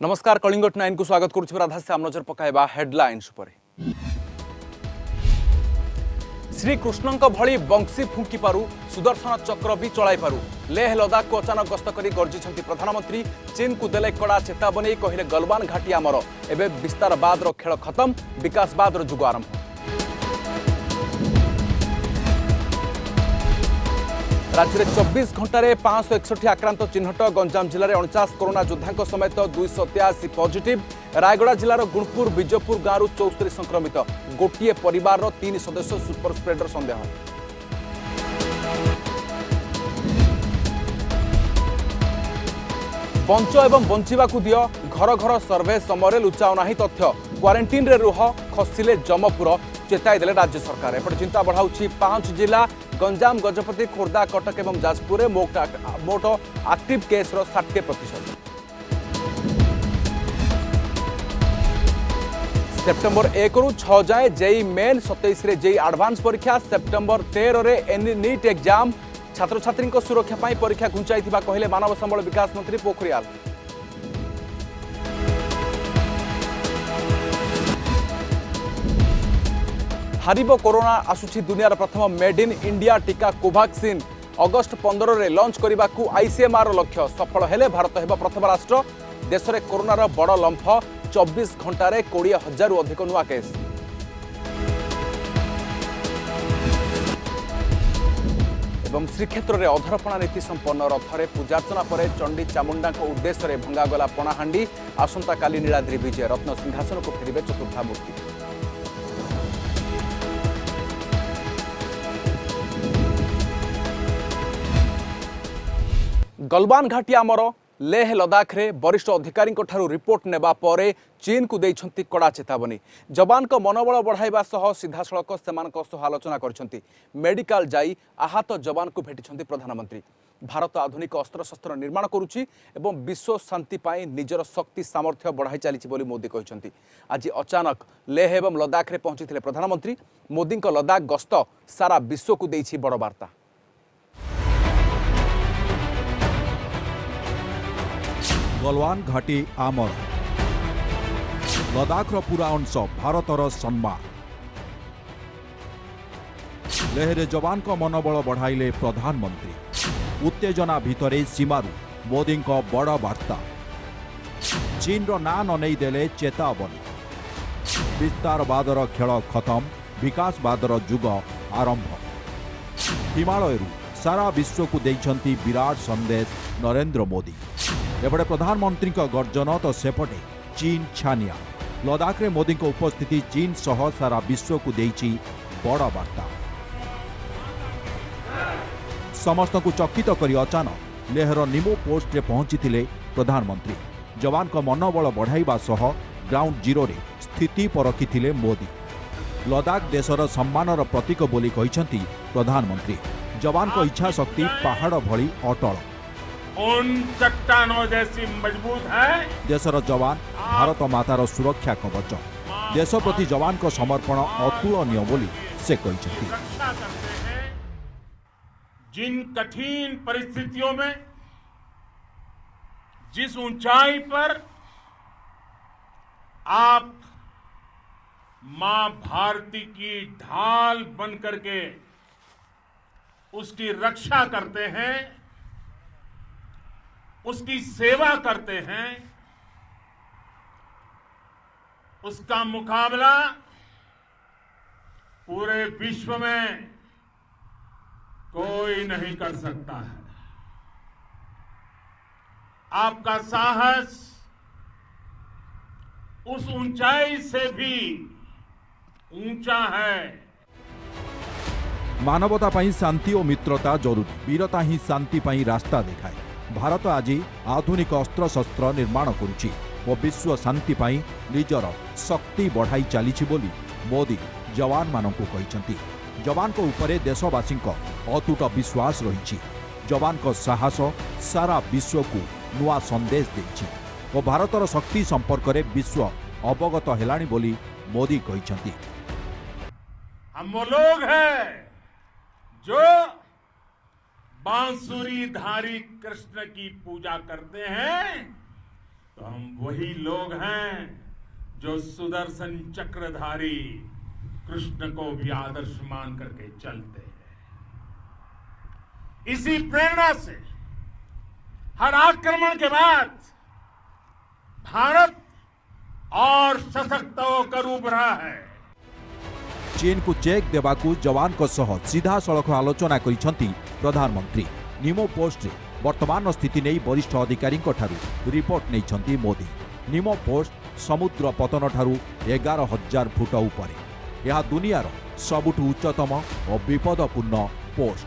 नमस्कार कलिंगट 9 को स्वागत करुछि राधाश्याम नजर पकाइबा हेडलाइंस पर। श्री कृष्णଙ୍କ भଳି बंशी फुंकी पारु सुदर्शन चक्र भी चलाई पारु लेह लद्दाख को अचानक गस्त करी गर्जिछंती प्रधानमंत्री। चीन को देले कड़ा चेतावनी, कहले गलवान घाटी आमर एबे विस्तारवाद खेल खत्म, विकासवाद जुग आरंभ। राज्य में 24 घंटे 561 आक्रांत चिन्हट। गंजाम जिले में 49 कोरोना योद्धा समेत 283 पॉजिटिव। रायगड़ा जिलार गुणपुर विजयपुर गांव 74 संक्रमित। गोटे परिवार 3 सदस्य सुपर स्प्रेडर संदेह। बंच एवं बंचिबाकू दियो, घर घर सर्वे समय लुचाओ नाही तथ्य। क्वारंटाइन रे रुह, खसिले जमपुर, चेताई देले राज्य सरकार। एपटे चिंता बढ़ाउछि 5 जिला गंजाम, गजपति, खोर्धा, कटक एवं जाजपुर मोट एक्टिव केस 60%। सेप्टेम्बर 1 रु 6 जाए जेई मेन, 27 रे जेई एडवांस परीक्षा, सेप्टेम्बर 13 रे नीट एग्जाम। छात्र छात्री सुरक्षा पाई परीक्षा घुंचाई कहले मानव संबल विकास मंत्री पोखरियाल। हारिबो कोरोना, आसुछि दुनियार प्रथम मेड इन इंडिया टीका कोवाक्सिन। अगस्ट 15 रे लॉन्च करने आईसीएमआर लक्ष्य। सफल हेले भारत हेबो प्रथम राष्ट्र। देश में कोरोनार बड़ लंफ, 24 घंटे 20,000 रु अधिक नुआ केस। एवं श्रीक्षेत्र में अधरपणा नीति संपन्न। रथरे पूजार्चना पर चंडी चामुंडा उद्देश्य भंगागला पणाहांडी। आसंता काली नीलाद्री विजय, रत्न सिंहासन को फेरिबे चतुर्था मूर्ति। गलवान घाटी आमर लेह लद्दाख रे वरिष्ठ अधिकारी रिपोर्ट नेबा परे चीन को देइछंती कड़ा चेतावनी। जवान को मनोबल बढ़ाइबा सह सीधासळख सेमानक सह आलोचना करछंती। मेडिकल जाई आहत जवान को भेटिछंती प्रधानमंत्री। भारत आधुनिक अस्त्रशस्त्र निर्माण करुछि एवं विश्व शांति पाई निजर शक्ति सामर्थ्य बढ़ाई चलीछि बोली मोदी कहिछंती। आज अचानक लेह एवं लद्दाख रे पहुंचीथिले प्रधानमंत्री। मोदी लद्दाख गस्त सारा विश्व को देइछि बड़ वार्ता। गलवान घाटी आमर, लद्दाखर पूरा अंश भारतर सम्मान। लेहरे जवान को मनोबल बढ़ाइले प्रधानमंत्री। उत्तेजना भितरे सीमारू मोदी बड़ वार्ता। चीन ना नई देले चेतावनी। विस्तारवादर खेल खत्म, विकासवादर जुग आरंभ। हिमालय सारा विश्व को देइछंती विराट संदेश नरेंद्र मोदी। एपटे प्रधानमंत्री गर्जन तो सेपटे चीन छानिया। लद्दाख रे मोदी उपस्थिति चीन सह सारा विश्व को देइछि बड़ वार्ता। समस्त को चकित करी अचानक लेहर निमो पोस्ट रे पहुंची प्रधानमंत्री। जवान को मनोबल बढ़ाइबा सह ग्राउंड जीरो रे स्थिति परखिथिले मोदी। लद्दाख देशर सम्मानर प्रतीक बोली कहिसंती प्रधानमंत्री। जवान को इच्छा शक्ति पहाड़ भली अटल, उन चट्टानों जैसी मजबूत है। देशर जवान भारत मातार सुरक्षा कवच। देश प्रति जवान को समर्पण अतुलनीय बोली से कहिसंती। रक्षा करते हैं जिन कठिन परिस्थितियों में, जिस ऊंचाई पर आप मां भारती की ढाल बन करके उसकी रक्षा करते हैं, उसकी सेवा करते हैं, उसका मुकाबला पूरे विश्व में कोई नहीं कर सकता है। आपका साहस उस ऊंचाई से भी ऊंचा है। मानवता पाई शांति और मित्रता जरूरी। वीरता ही शांति पाई रास्ता देखाए। भारत आज आधुनिक अस्त्रशस्त्र निर्माण करुछि और विश्व शांति पाई निजर शक्ति बढ़ाई चलीछि बोली मोदी जवान मानकु कहिसंती। जवान को उपरे देशवासी अतुट विश्वास रही। जवान को साहस सारा विश्व को नुआ संदेश देछि और भारतर शक्ति संपर्क में विश्व अवगत हेलाणी बोली मोदी कहिसंती। हम वो लोग हैं जो बांसुरी धारी कृष्ण की पूजा करते हैं तो हम वही लोग हैं जो सुदर्शन चक्रधारी कृष्ण को भी आदर्श मान करके चलते हैं। इसी प्रेरणा से हर आक्रमण के बाद भारत और सशक्त होकर उभरा है। चीन को चेक देवाकू जवान को सह सीधा सड़क आलोचना करिसेंती प्रधानमंत्री। निमो पोस्ट रे वर्तमान स्थिति नहीं वरिष्ठ अधिकारी रिपोर्ट नहीं मोदी। निमो पोस्ट समुद्र पतन ठारू 11,000 फुट उपरे। यह दुनियार सबुठु उच्चतम और विपदपूर्ण पोस्ट।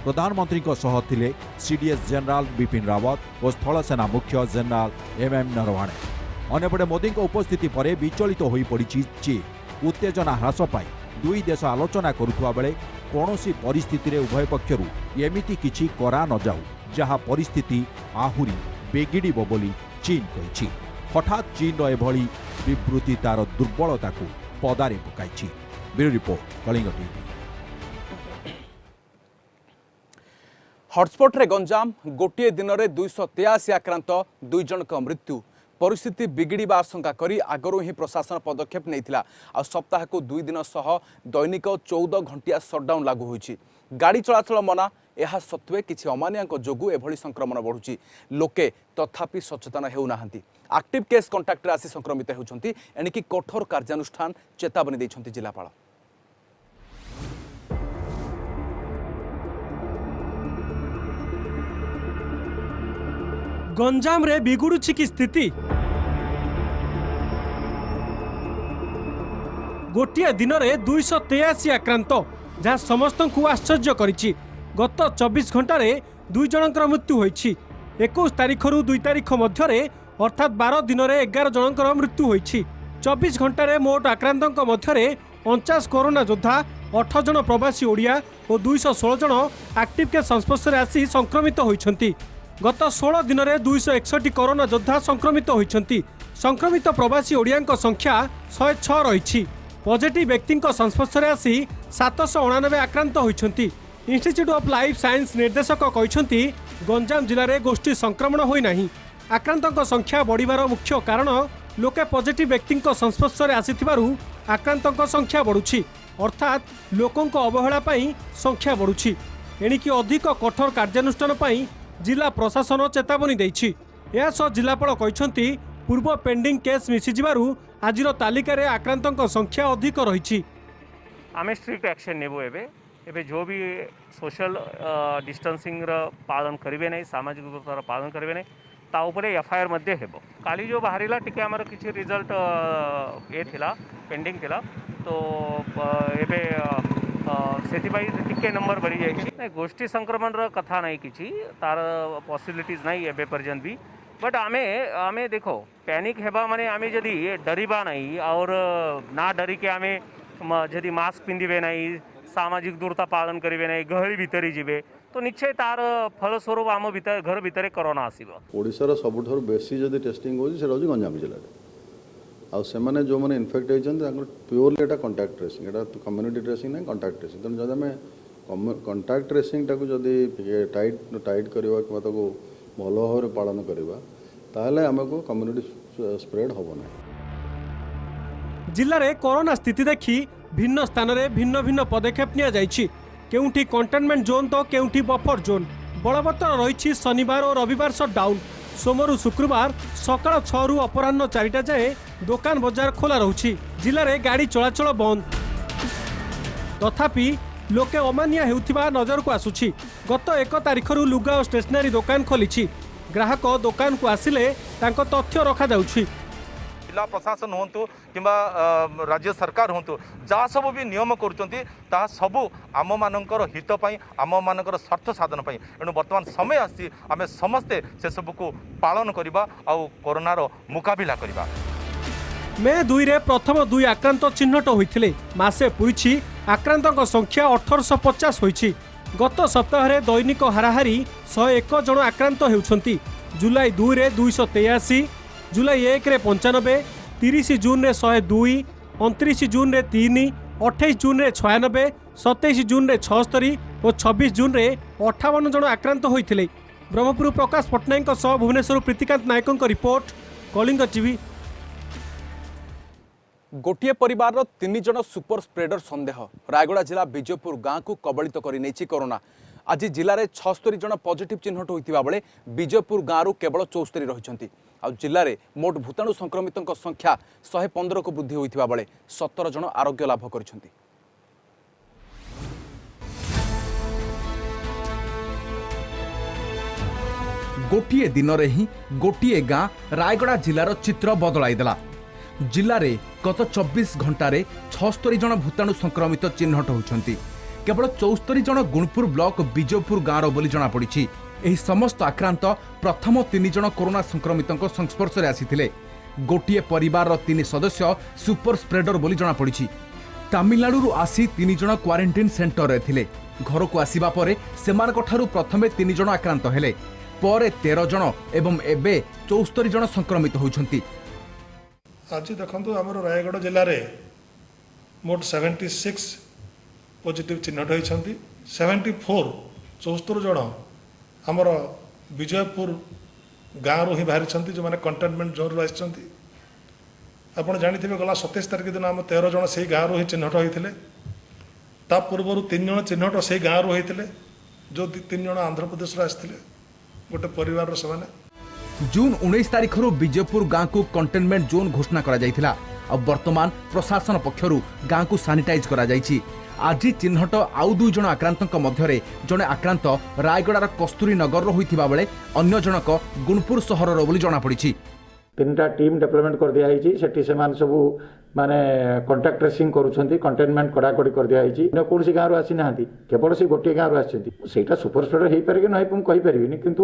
प्रधानमंत्री को सह थिले सीडीएस जनरल बिपिन रावत और स्थल सेना मुख्य जनरल MM नरवणे। अन्यपटे मोदी उपस्थिति पर विचलित हो पड़ी चीन। उत्तेजना ह्रास पाई दुई देश आलोचना करुवा बेले कौनसी परिस्थिति रे उभय पक्षरु एमिति किछि करा न जाऊ जहाँ परिस्थिति आहुरी बेगिड़िब बोली चीन कहिछि। हठात चीन एभली विवृत्ति तार दुर्बलता को पदारे पकाइछि। Bureau report Kalinga TV. Hotspot रे गंजाम गोटे दिन में 283 आक्रांत 2 जनक मृत्यु। परिस्थिति बिगिड़ा आशंका करी आगरू ही प्रशासन पदक्षेप नहीं आ सप्ताह को 2 दिन सह दैनिक 14 घंटिया सटडाउन लागू होईछि। गाड़ी चलाचल मना यह सत्वे किसी अमानिया जोगु एभली संक्रमण बढ़ुछि। लोके तथापि सचेतन हेउनाहांती। एक्टिव केस कंटाक्ट आसी संक्रमित होउछंती। एणिकी कठोर कार्यानुष्ठान चेतावनी दैछंती जिलापाल। गंजाम रे बिगुड़ुछि की स्थिति। गोटे दिन में 283 आक्रांत जहाँ समस्त को आश्चर्य करिछि। गत 24 घंटे 2 जनकर मृत्यु होइछि। 21 तारीख रु 2 तारीख मध्य अर्थात 12 दिन में 11 जनकर मृत्यु होइछि। 24 घंटे मोट आक्रांतों मध्य 49 कोरोना योद्धा, 8 जन प्रवासी ओडिया और 216 जन एक्टिव केस संस्पर्श में आसी संक्रमित होइछंती। गत 16 दिन में 261 कोरोना योद्धा संक्रमित होइछंती। संक्रमित प्रवासी ओडिया संख्या 106 रही। पॉजिटिव व्यक्ति संस्पर्श में आसी 799 आक्रांत होइछंती। इंस्टीट्यूट ऑफ लाइफ साइंस निर्देशक कहते गंजाम जिले में गोष्ठी संक्रमण होई नहीं। आक्रांतों संख्या बढ़िबार मुख्य कारण लोके पॉजिटिव व्यक्ति संस्पर्श में आसीथिबारु आक्रांतों संख्या बढ़ुछि। अर्थात लोकों अवहेला पाई संख्या बढ़ुछि। एणिकी अधिक कठोर कार्यानुष्ठान पाई जिला प्रशासन चेतावनी देइछि। या सह जिलापाल कहते पूर्व पेंडिंग केस मिसिजिबारु आजिर तालिकार आक्रांतों संख्या अधिक रही। आमे स्ट्रिक्ट एक्शन नेबो एबे जो भी सोशल डिस्टेंसिंग पालन करेंगे नहीं, सामाजिक दूरतार पालन करेंगे नहीं, ता उपरे एफआईआर मध्ये हेबो। काली जो बाहरिला टिके आमर किछि रिजल्ट ए थिला पेंडिंग थिला तो एबे सेथिबाई टिके नंबर बढ़ी जाइछि। गोष्ठी संक्रमण कथा नहीं किछि तार पॉसिबिलिटीज नहीं एबे पर्यंत भी। बट आमे देखो पैनिक हेबा माने आमे जदि डरिबा नहीं और ना डरी के आमे जदि मास्क पिंधिबे नहीं, सामाजिक दूरता पालन करेंगे नहीं, गहली भितरी जीवे तो निश्चय तार फलस्वरूप आम भीतर घर भितर कोरोना आसीबो। ओडिशार सबुठार बेसी जदि टेस्टिंग होछि सेटा होछि गंजाम जिल्ला आ सेमाने जो माने इन्फेक्ट होइछन तांकर प्योरली एटा कांटेक्ट ट्रेसिंग, एटा कम्युनिटी ट्रेसिंग नहीं कांटेक्ट ट्रेसिंग। तन जदि हमें कांटेक्ट ट्रेसिंग टाको जदि टाइट करबा कि ताको भलो भाव पालन करबा ताहले हमको कम्युनिटी स्प्रेड होबो ना। जिले में कोरोना स्थिति देखि भिन्न स्थान में भिन्न भिन्न पदक्षेप निया जाइछि। केउठी कंटेनमेंट जोन तो केउठी बफर जोन। बलवत्तर रही शनिवार और रविवार सटडाउन। सोमवार शुक्रवार सकाळ 6 रु अपराह्न 4टा जाए दुकान बजार खोला रहुछि। जिले में गाड़ी चलाचल बंद। तथापि लोके अमानिया हेउथिबा नजर को आसुछि। गत 1 तारिख रु लुगा और स्टेशनरी दुकान खोलिछि। ग्राहक दुकान को आसिले तांको तथ्य रखा जाउछि। जिला प्रशासन हूँ कि राज्य सरकार हूँ जहाँ सब भी नियम करुँचा सबू आम मानकर हित आम मानकर स्वार्थ साधन एणु बर्तमान समय आसी आम समस्ते से सब को पालन करवा आउ कोरोनार मुकाबिला करवा। मे 2 रे प्रथम 2 आक्रांत चिन्हट होइथिले। मासे पुरिछि आक्रांतक संख्या 1850 होइछि। गत सप्ताह रे दैनिक हाराहारी 101 जन आक्रांत हेउछंती। जुलाई 2 रे 283, जुलाई 1 रे 95, 30 जून रे 102, 29 जून रे 3, 28 जून रे 96, 27 जून रे 76 और 26 जून रे 58 जन आक्रांत होइथिले। ब्रह्मपुर प्रकाश पट्टनायक सह भुवनेश्वर प्रीतिकांत नायकों रिपोर्ट, कलिंग टीवी। गोटे परिवार 3 जन सुपर स्प्रेडर संदेह रायगड़ा जिला विजयपुर गाँव को कबलित कर कोरोना। आज जिले में 76 जन पॉजिटिव चिन्हट होता बेले विजयपुर गाँव केवल 74 रही। जिले में मोट भूताणु संक्रमितों संख्या 115 को वृद्धि होता बेले 17 जन आरोग्य लाभ कर। गोटे दिन में ही गोटे गाँ रायगड़ा जिलार चित्र बदलाईदेला। जिले में गत 24 घंटे 76 जन भूताणु संक्रमित चिन्हट होती। केवल 74 जन गुणपुर ब्लॉक विजयपुर गाँव बोली जमापड़ी। यह समस्त आक्रांत प्रथम 3 जन कोरोना संक्रमितों संस्पर्श में आसी। गोटे परिवार 3 सदस्य सुपर स्प्रेडर बोली जमापड़ी। तमिलनाडु आसी 3 जन क्वारंटाइन सेंटर रे थिले। घर को आसिबा परे सेमानकठारु प्रथमे 3 जन आक्रांत हेले, परे 13 जन एवं एबे 74 जन संक्रमित होइछंती। आज देखो आम रायगढ़ जिले में मोट 76 पॉजिटिव चिन्हट होती। 74 जन आमर विजयपुर गाँव ही बाहरी जो मैंने कंटेनमेंट जोन रु आसी। आपड़ जानी गला 27 तारीख दिन आम 13 जन से गाँव ही चिन्हट होते। ता पूर्व 3 जन चिन्हट से गाँव होते जो 3 जन आंध्र प्रदेश आसते गोटे परिवार से। जून 19 तारिख विजयपुर गाँव को कंटेनमेंट जोन घोषणा करा जायथिला। अब वर्तमान प्रशासन पक्षरु गाँव को सानिटाइज करा जायछि। आज चिन्हट आउ 2 जन आक्रांतों मध्य जड़े आक्रांत रायगड़ार कस्तूरी नगर होइथिबा बेले अन्य जनक गुणपुर सहरर बोली जଣା पड़िछि। 3टा टीम डेवलपमेंट कर दिया है। सेठी सेमान सबू माने कांटेक्ट ट्रेसिंग करूछंती। कंटेनमेंट कड़ाकड़ी कर दिया है। न कौन सी गाँव आसी ना केवल से गोटे गाँव आछंती। सेटा सुपर स्प्रेडर हो पारे कि नहीं मुझे कहि परिबिनी, किंतु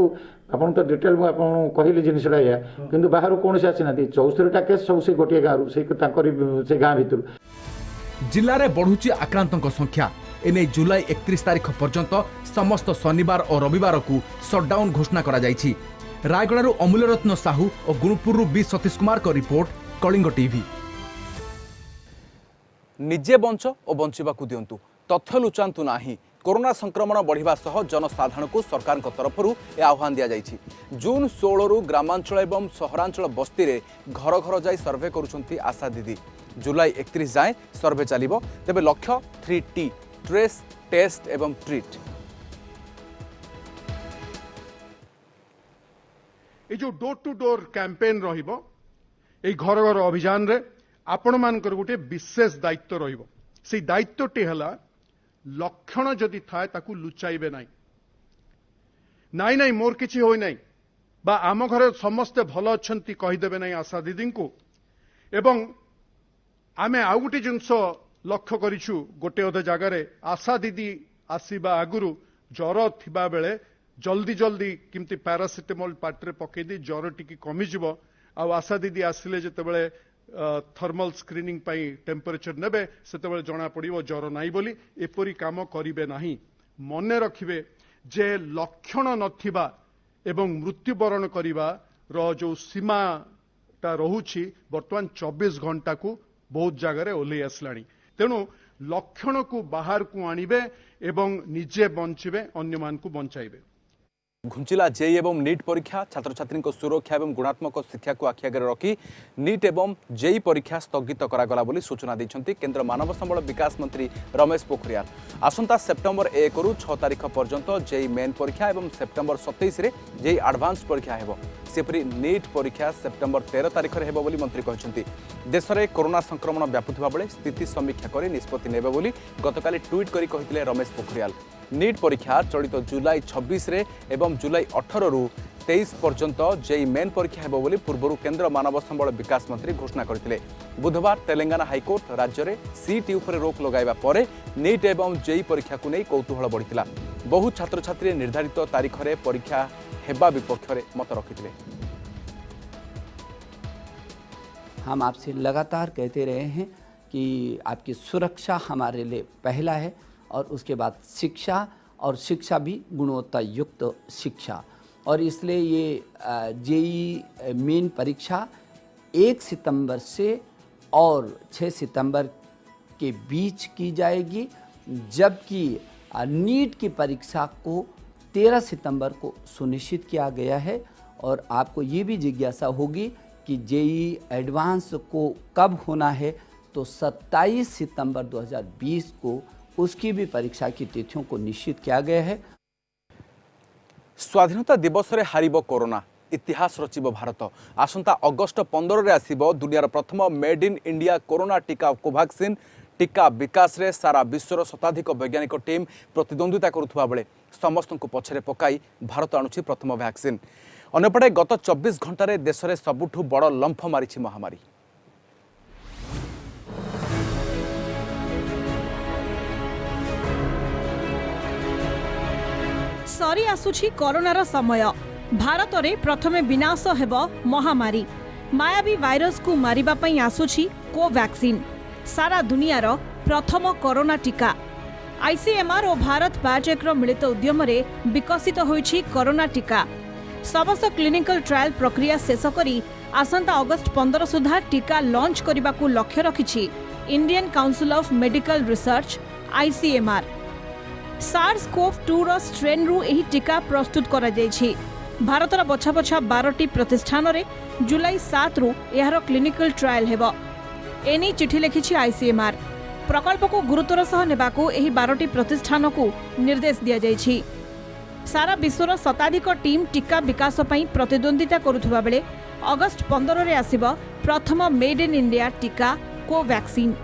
आपन तो डिटेल मु आपन कहली जिनिसटा या किंतु बाहर कौन से आसी ना। 74टा केस सब से गोटे गाँव से से गाँव भितर। जिले में बढ़ुची आक्रांतों संख्या। एने जुलाई 31 तारिख पर्यंत समस्त शनिवार और रविवार को सटडाउन घोषणा करा जायछि। रायगड़ारू अमूल्य रत्न साहू और गुणपुर बी सतीश कुमार को रिपोर्ट, कलिंग टीवी। निजे बंच और बंचवाकू दिंतु, तथ्य लुचातु नाही। कोरोना संक्रमण बढ़िबा सह जनसाधारण को सरकार तरफ आह्वान दि जाइछि। जून 16 रु ग्रामांचल एवं सहरांचल बस्ती रे घर घर जाई सर्वे करुछंती आशा दीदी। जुलाई 31 जाए सर्वे चलिबो। तेबे लक्ष्य 3T ट्रेस, टेस्ट एवं ट्रीट। ये जो डोर टू डोर कैंपेन रहिबो, ए घर घर अभियान रे आपण मानकर गोटे विशेष दायित्व रहिबो। से दायित्वटी हला लक्षण जदि थाए ताकू लुचाइबे नाही। नाई नाई मोर किछि होई नाही बा आम घरे समस्ते भल अछंती कहिदेबे नाही आशा दीदी को। एवं आमे आउ गोटे जिनस लक्ष्य करिछु, गोटे अधे जगार आशा दीदी आसीबा आगुरु ज्वर थिबा बेले जल्दी जल्दी किमती पैरासिटामोल पार्टी पकई दी ज्वर टिकी कमिजिब। आशा दीदी आसिले जेतेबेले थर्मल स्क्रीनिंग पाई टेम्परेचर नेबे सेतेबेले जना पड़िबो ज्वर नाही बोली। एपरी काम करिवे नाही। मने रखिबे जे लक्षण नथिबा एवं मृत्युवरण करिबा रो जो सीमाटा रहुछि वर्तमान 24 घंटा को बहुत जगार ओल्लै आसलाणी। तेणु लक्षण को बाहर को आनिबे एवं निजे बंचिबे, अन्य मान को बंचाइबे। घुंचिला जेई एवं नीट परीक्षा। छात्र छात्री सुरक्षा एवं गुणात्मक शिक्षा को आखि आगे रखी नीट एवं जेई परीक्षा स्थगित करागला बोली सूचना दैछंती केंद्र मानव संबल विकास मंत्री रमेश पोखरियाल। आसंता सेप्टेम्बर 1 रु 6 तारिख पर्यंत जेई मेन परीक्षा एवं सेप्टेम्बर 27 रे जेई एडवांस परीक्षा हेबो। सेपरी नीट परीक्षा सेप्टेम्बर 13 तारिख रे हेबो बोली मंत्री कहछंती। देश में कोरोना संक्रमण व्यापुथिबा बेले स्थिति समीक्षा करी निष्पत्ति नेबे बोली गतकाली ट्वीट करी कहिथिले रमेश पोखरियाल। नीट परीक्षा चलित जुलाई 26 रे एवं जुलाई 18 रु 23 पर्यंत जेई मेन परीक्षा हेबो बोली पूर्व केंद्र मानव संबल विकास मंत्री घोषणा करथिले। बुधवार तेलंगाना हाईकोर्ट राज्य में सीटी उपर रोक लगाइबा परे नीट एवं जेई परीक्षा को नहीं कौतूहल बढ़िथिला। बहु छात्र छात्री निर्धारित तारीख रे परीक्षा हेबा विपक्ष रे मत रखिथिले। हम आपसे लगातार कहते रहे हैं कि आपकी सुरक्षा हमारे लिए पहला है और उसके बाद शिक्षा, और शिक्षा भी गुणवत्ता युक्त शिक्षा। और इसलिए ये जेई मेन परीक्षा 1 सितंबर से और 6 सितंबर के बीच की जाएगी, जबकि नीट की परीक्षा को 13 सितंबर को सुनिश्चित किया गया है। और आपको ये भी जिज्ञासा होगी कि जेई एडवांस को कब होना है, तो 27 सितंबर 2020 को उसकी भी परीक्षा की तिथियों को निश्चित किया गया है। स्वाधीनता दिवस रे हारिबो कोरोना, इतिहास रचिब भारत। आसंता अगस्ट 15 रे आसीबो दुनियार प्रथम मेड इन इंडिया कोरोना टीका कोवैक्सीन। टीका विकास रे सारा विश्वर शताधिक वैज्ञानिक टीम प्रतिद्वंद्विता करुवा बेले समस्त को पछरे पकाई भारत आणुछि प्रथम वैक्सीन। अन्यपटे गत 24 घंटे देश में सबुठु बड़ लंफ मारिछि महामारी। सरी आसुछि कोरोनार समय। भारत रे प्रथमे विनाश हेब महामारी। मायावी वायरस को मारिबा पई आसुछि कोवैक्सीन, सारा दुनियार प्रथम कोरोना टीका। आईसीएमआर और भारत बायोटेक मिलित उद्यम रे विकसित होइछि कोरोना टीका। समस्त क्लिनिकल ट्रायल प्रक्रिया शेष करी आसंता अगस्ट 15 सुधा टीका लॉन्च करने को लक्ष्य रखिछि Indian council of medical research ICMR. SARS-CoV-2 रो स्ट्रेन रु एही टीका प्रस्तुत करा जायछि। भारतर बछा बछा 12टी प्रतिष्ठान रे जुलाई 7 रु एहार क्लिनिकल ट्रायल हेबो। एनी चिठी लिखिछि आईसीएमआर। प्रकल्प को गुरुतर सह नेबाकू एही 12टी प्रतिष्ठान को निर्देश दिया जायछि। सारा विश्वर शताधिक टीम टीका विकास पई प्रतिद्वंदिता करुथुबा बेले अगस्ट 15 रे आसीबो प्रथम मेड इन इंडिया टीका कोवैक्सीन।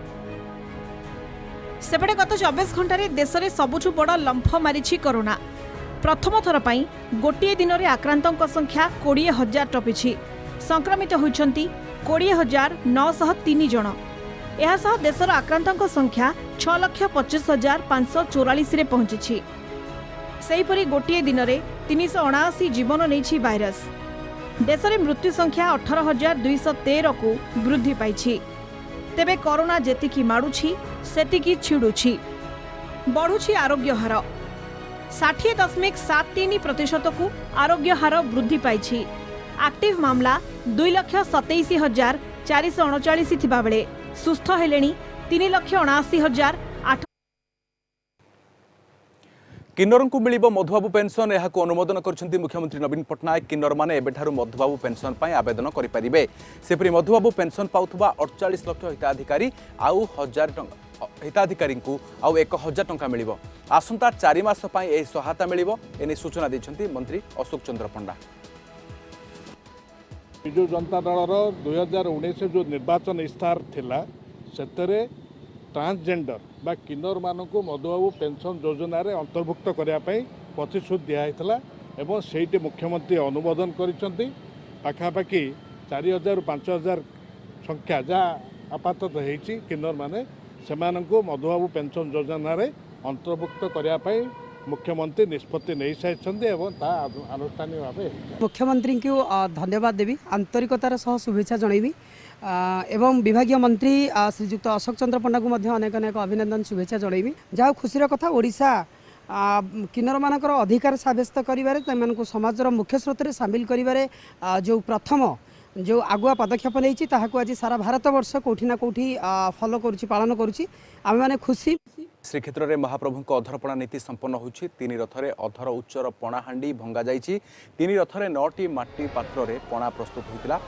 सेपटे गत 24 घंटे देश में सबुठु बड़ लंफ मारिछि कोरोना। प्रथम थर पई गोटे दिन में आक्रांतों संख्या 20,000 टपिछि। संक्रमित होइछंती 20,903 जन। एहासह देशर आक्रांतों संख्या 6,25,544 रे पहुंची। सेहीपरि गोटे दिन में 379 जीवन नहीं भाइरस। देश में मृत्यु संख्या 18,213 को वृद्धि पाई। तेबे कोरोना जेतिकी माडुछि सेतिकी छिडुछि। बढ़ुछि आरोग्य हार 60.73% को आरोग्य हार वृद्धि पाई। एक्टिव मामला 2,27,439 थिबा बेले सुस्थ हेलेनी 3,79,008। किन्नर को मिल मधुबाबू पेंशन यह अनुमोदन कर मुख्यमंत्री नवीन पट्टनायक। किन्नर मैंने एबेठारु मधुबाबू पेंशन पर आवेदन करेंगे। सेपरी मधुबाबू पेंशन पाउथुबा 48 लाख हिताधिकारी आउ 1000 हिताधिकारी को आउ 1000 टंका मिल। आसंता 4 मास पई एही सहायता मिल एने सूचना देछंती मंत्री अशोक चंद्र पंडा। बिजु जनता दलर 2019 जो निर्वाचन इस्तार थिला सेतरे ट्रांसजेंडर बा किन्नर मानक मधुबाबू पेंशन योजना रे अंतर्भुक्त करने प्रतिश्रुति दिखाई एवं से मुख्यमंत्री अनुमोदन करिसेंती। पाखापाखि 4,000 ରୁ 5,000 संख्या जहाँ आपातत होती किन्नर माने सेमानंकु मधुबाबू पेंशन योजना रे अंतर्भुक्त करने मुख्यमंत्री निष्पत्ति नहीं सारी एवं आनुष्ठानिक भाव मुख्यमंत्री को धन्यवाद देवी, आंतरिकतार सह शुभेच्छा जनइबी एवं विभागीय मंत्री श्रीजुक्त अशोक चंद्र पंडा को अनेक अनेक अभिनंदन शुभेच्छा जनइबी। जहाँ खुशीर कथा ओडिशा किन्नर मानकर अधिकार सब्यस्त करिबारे तमनको समाजर मुख्य स्रोत रे शामिल करिबारे जो प्रथम जो आगुआ पदक्षेप नहीं ताहाकु आज सारा भारत वर्ष कोठी ना कोठी फॉलो करुछि पालन करुछि। आमे माने खुशी। श्रीक्षेत्र में महाप्रभु अधरपणा नीति संपन्न होछि। 3 रथरे अधर उच्चर पणाहांडी भंगा जाइछि। 3 रथरे 9टी माटी पात्र रे पणा प्रस्तुत होइतिला।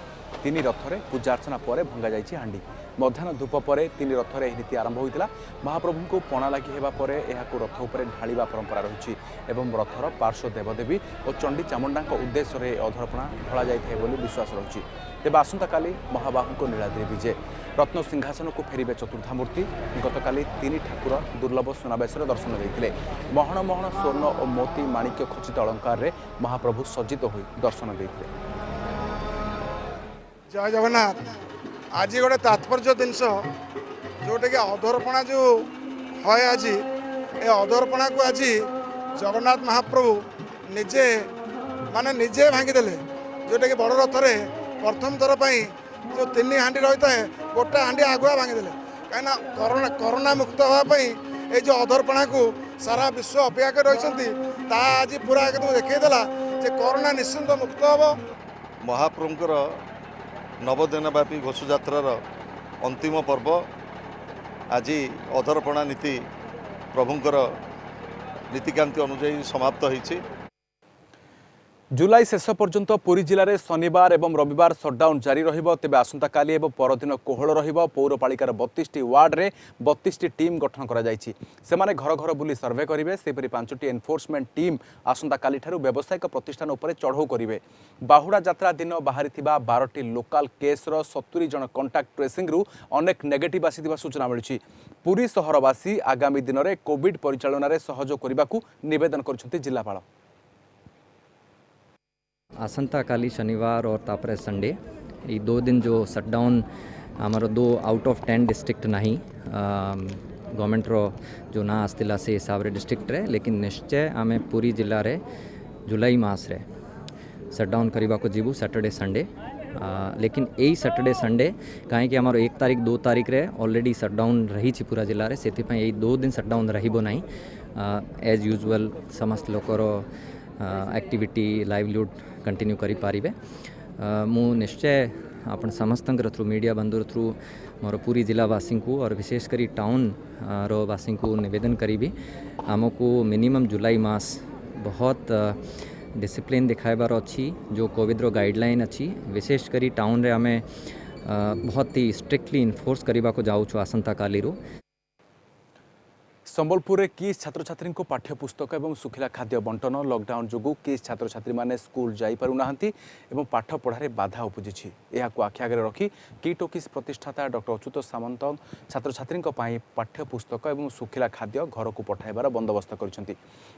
3 रथरे पूजा अर्चना पर भंगा जाइछि हांडी। मध्याह्न धूप पर 3 रथरे एही नीति आरंभ होइतिला। महाप्रभु को पणा लागि हेबा परे एहाकु रथ उपरे ढाळिबा परंपरा रहिछि एवं रथर पार्श्व देवदेवी और चंडी चामुंडा उद्देश्य रे अधरपणा ढळा जाइथे बोली विश्वास रहिछि। तेज आसंता काली महाबाहु को नीलाद्रि विजे रत्न सिंहासन को फेरिबे चतुर्थामूर्ति। गतकाली 3 ठाकुर दुर्लभ सुनावेश दर्शन देते। महण महण स्वर्ण और मोती माणिक्य खचित अलंकार रे महाप्रभु सज्जित हो दर्शन देते। जय जगन्नाथ। आज गोटे तात्पर्य जिनस जोटा कि अधरपणा जो है आज ए अधरपणा को आज जगन्नाथ महाप्रभु निजे माने निजे भांगीदे जोटा कि बड़ रथरे प्रथम थर पर जो 3 हांडी रही है गोटे हांडी आगुआ भांगीदे कहीं कोरोना मुक्त हाँपाई ये जो अधरपणा को सारा विश्व अपेक्षा कर रही आज पूरा एकदम देखईदेला कोरोना निश्चिंत मुक्त हम। महाप्रभुंकर नवदिनव्यापी घोषयात्रार अंतिम पर्व आज अधरपणा नीति प्रभुंकर नीतिकांति अनुजाई समाप्त होइछि। जुलाई शेष पर्यंत पुरी जिले में शनिवार और रविवार सटडाउन जारी रहिबो। तेबे आसंता काली एवं परदिन कोहल रहिबो। पौरपालिकार 32टी वार्ड रे 32टी टीम गठन करा जायछि। सेमाने घर घर बुली सर्वे करिवे। सेपरि 5टी एनफोर्समेंट टीम आसंता काली ठारू व्यावसायिक प्रतिष्ठान उपरे चढ़ऊ करिवे। बाहुड़ा यात्रा दिन बाहरी 12टी लोकाल केस रो 70 जन कंटाक्ट ट्रेसिंग रु अनेक नेगेटिव आसीथिबा सूचना मिलुछि। पुरी सहरवासी आगामी दिन में कोविड परिचालन में सहयोग करने निवेदन करछन्ति जिलापाल। आसंता काली शनिवार और तापरे संडे ये 2 दिन जो शटडाउन आमर 2 आउट ऑफ 10 डिस्ट्रिक्ट नहीं गवर्नमेंट रो जो ना आसला से हिसाब रे डिस्ट्रिक्ट रे, लेकिन निश्चय आमे पूरी जिला रे जुलाई मास रे शटडाउन करबा को जीवु सैटरडे संडे। लेकिन यही सैटरडे संडे कहीं आमर 1 तारीख 2 तारीख रे ऑलरेडी शटडाउन रही पूरा जिले में, से यही 2 दिन शटडाउन रहिबो नहीं। एज यूजुअल समस्त लोकर एक्टिविटी लाइवलीहुड कंटिन्यू करि पारिबे। मु निश्चय आपण समस्त थ्रू मीडिया बंधु थ्रू मोर पूरी जिलावासी को और विशेष करी टाउन रो वासी को निवेदन करी आमको मिनिमम जुलाई मास बहुत डिसिप्लिन दिखाइबार अच्छी। जो कोविड रो गाइडलाइन अच्छी विशेष करी टाउन रे आमे बहुत ही स्ट्रिक्टली इनफोर्स करने को जाऊँ आसंता काली रो। संबलपुर में किस छात्र छात्री को पाठ्यपुस्तक और सुखिला खाद्य बंटन लॉकडाउन जो किस छात्र छात्री माने स्कूल जाई पारुना पाठ पढ़ारे बाधा उपजी। यह आखि आगे रखी किट किस प्रतिष्ठाता डॉक्टर अच्युत सामंत छात्र छात्री पाठ्यपुस्तक और सुखिला खाद्य घर को पठाइबार बंदोबस्त कर।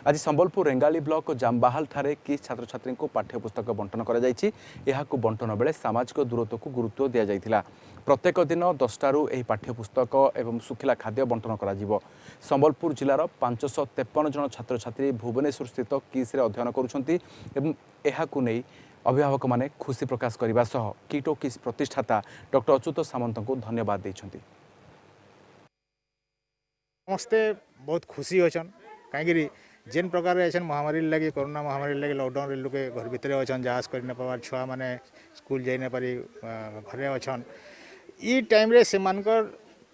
आज संबलपुर रेंगाली ब्लॉक जामबाहाल ठारे किस छात्र छात्री पाठ्यपुस्तक बंटन कर बंटन बेले सामाजिक दूरत्व को गुरुत्व दि जाइथिला। प्रत्येक दिन 10टारू यह पाठ्यपुस्तक और सुखिला खाद्य बंटन कर। संबलपुर जिलार 553 जन छात्र छात्री भुवनेश्वर स्थित किस अध्ययन करुछंती एवं एहाकु नै अभिभावक माने खुशी प्रकाश करने सह किट और किस प्रतिष्ठाता डॉक्टर अच्युत सामंत को धन्यवाद देछंती। समस्ते बहुत खुशी अछन कहीं जेन प्रकार अछन महामारी लगे कोरोना महामारी लगे लॉकडाउन लोके घर भितर अछन जांच कर न पार छुआ माने स्कूल जाई न पारी घरे अछन। ई टाइम रे से मानकर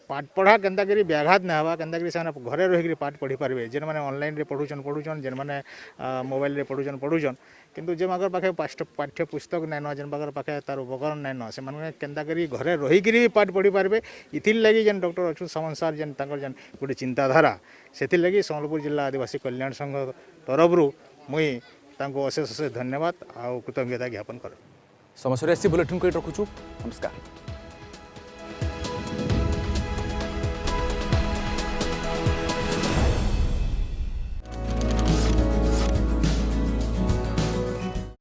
पाठ पढ़ा केन्ता करी व्याघात ना हवा केन्ता करी से घरे रही पाठ पढ़ी पारे। जेन मैंने ऑनलाइन रे पढ़ुचन जेन मैंने मोबाइल रे पढ़ुचन किंतु जे मगर पाखे पाठ्य पुस्तक नाइन जेन मगर पाखे तार उपकरण नाइन से माने केन्ता करी घरे रही भी पाठ पढ़ी पारे। इथिर लगी जेन डॉक्टर अच्युत सामंत सार जेन तांकर जेन गोटे चिंताधारा सेथिर लगी संबलपुर जिला आदिवासी कल्याण संघ तरफ मुई तांको अशेष अशेष धन्यवाद आ कृतज्ञता ज्ञापन कर। समस्या बुलेटिन को रखुछु। नमस्कार।